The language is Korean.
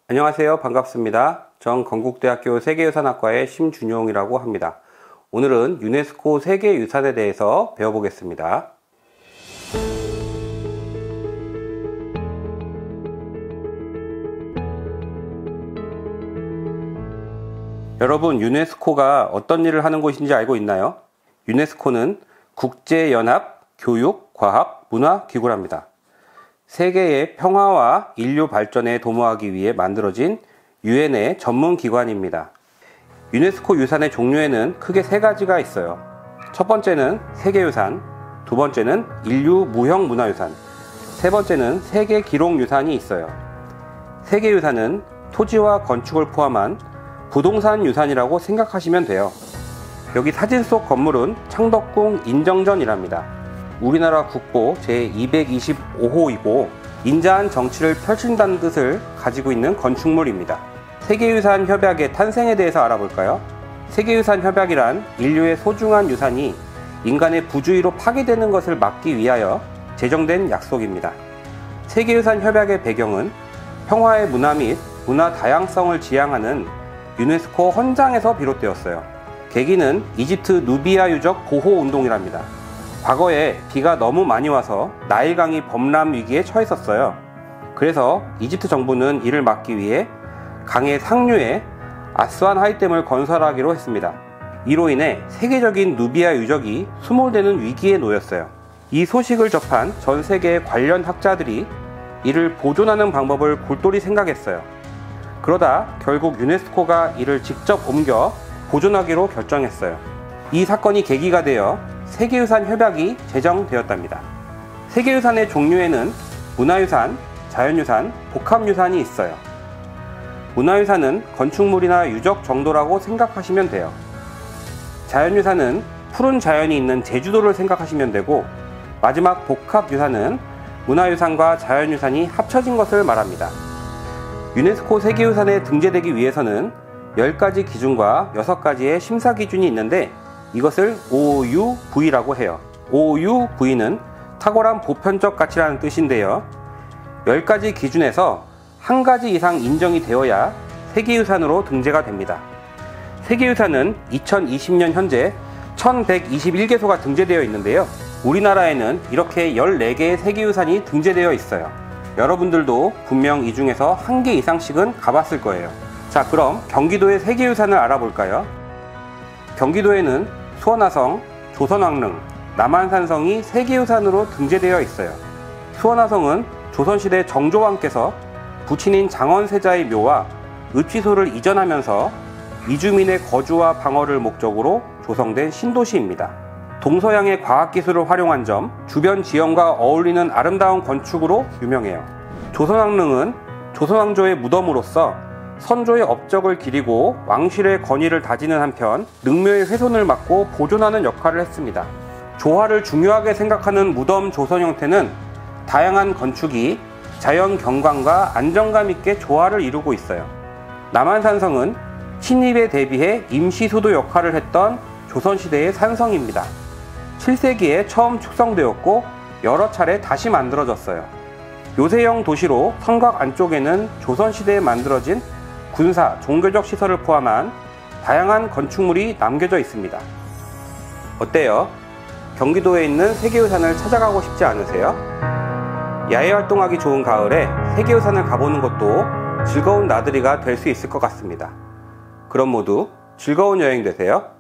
안녕하세요. 반갑습니다. 전 건국대학교 세계유산학과의 심준용이라고 합니다. 오늘은 유네스코 세계유산에 대해서 배워보겠습니다. 여러분, 유네스코가 어떤 일을 하는 곳인지 알고 있나요? 유네스코는 국제연합 교육, 과학, 문화기구랍니다. 세계의 평화와 인류 발전에 도모하기 위해 만들어진 유엔의 전문 기관입니다. 유네스코 유산의 종류에는 크게 세 가지가 있어요. 첫 번째는 세계유산, 두 번째는 인류 무형 문화유산, 세 번째는 세계 기록유산이 있어요. 세계유산은 토지와 건축을 포함한 부동산 유산이라고 생각하시면 돼요. 여기 사진 속 건물은 창덕궁 인정전이랍니다. 우리나라 국보 제225호이고 인자한 정치를 펼친다는 뜻을 가지고 있는 건축물입니다. 세계유산 협약의 탄생에 대해서 알아볼까요? 세계유산 협약이란 인류의 소중한 유산이 인간의 부주의로 파괴되는 것을 막기 위하여 제정된 약속입니다. 세계유산 협약의 배경은 평화의 문화 및 문화 다양성을 지향하는 유네스코 헌장에서 비롯되었어요. 계기는 이집트 누비아 유적 보호 운동이랍니다. 과거에 비가 너무 많이 와서 나일강이 범람 위기에 처했었어요. 그래서 이집트 정부는 이를 막기 위해 강의 상류에 아스완 하이댐을 건설하기로 했습니다. 이로 인해 세계적인 누비아 유적이 수몰되는 위기에 놓였어요. 이 소식을 접한 전 세계 관련 학자들이 이를 보존하는 방법을 골똘히 생각했어요. 그러다 결국 유네스코가 이를 직접 옮겨 보존하기로 결정했어요. 이 사건이 계기가 되어 세계유산 협약이 제정되었답니다. 세계유산의 종류에는 문화유산, 자연유산, 복합유산이 있어요. 문화유산은 건축물이나 유적 정도라고 생각하시면 돼요. 자연유산은 푸른 자연이 있는 제주도를 생각하시면 되고, 마지막 복합유산은 문화유산과 자연유산이 합쳐진 것을 말합니다. 유네스코 세계유산에 등재되기 위해서는 10가지 기준과 6가지의 심사 기준이 있는데 이것을 OUV라고 해요. OUV는 탁월한 보편적 가치라는 뜻인데요. 10가지 기준에서 한 가지 이상 인정이 되어야 세계유산으로 등재가 됩니다. 세계유산은 2020년 현재 1121개소가 등재되어 있는데요. 우리나라에는 이렇게 14개의 세계유산이 등재되어 있어요. 여러분들도 분명 이 중에서 한 개 이상씩은 가봤을 거예요. 자, 그럼 경기도의 세계유산을 알아볼까요? 경기도에는 수원화성, 조선왕릉, 남한산성이 세계유산으로 등재되어 있어요. 수원화성은 조선시대 정조왕께서 부친인 장원세자의 묘와 의취소를 이전하면서 이주민의 거주와 방어를 목적으로 조성된 신도시입니다. 동서양의 과학기술을 활용한 점, 주변 지형과 어울리는 아름다운 건축으로 유명해요. 조선왕릉은 조선왕조의 무덤으로서 선조의 업적을 기리고 왕실의 권위를 다지는 한편 능묘의 훼손을 막고 보존하는 역할을 했습니다. 조화를 중요하게 생각하는 무덤 조선 형태는 다양한 건축이 자연 경관과 안정감 있게 조화를 이루고 있어요. 남한산성은 침입에 대비해 임시수도 역할을 했던 조선시대의 산성입니다. 7세기에 처음 축성되었고 여러 차례 다시 만들어졌어요. 요새형 도시로 성곽 안쪽에는 조선시대에 만들어진 군사, 종교적 시설을 포함한 다양한 건축물이 남겨져 있습니다. 어때요? 경기도에 있는 세계유산을 찾아가고 싶지 않으세요? 야외 활동하기 좋은 가을에 세계유산을 가보는 것도 즐거운 나들이가 될 수 있을 것 같습니다. 그럼 모두 즐거운 여행 되세요.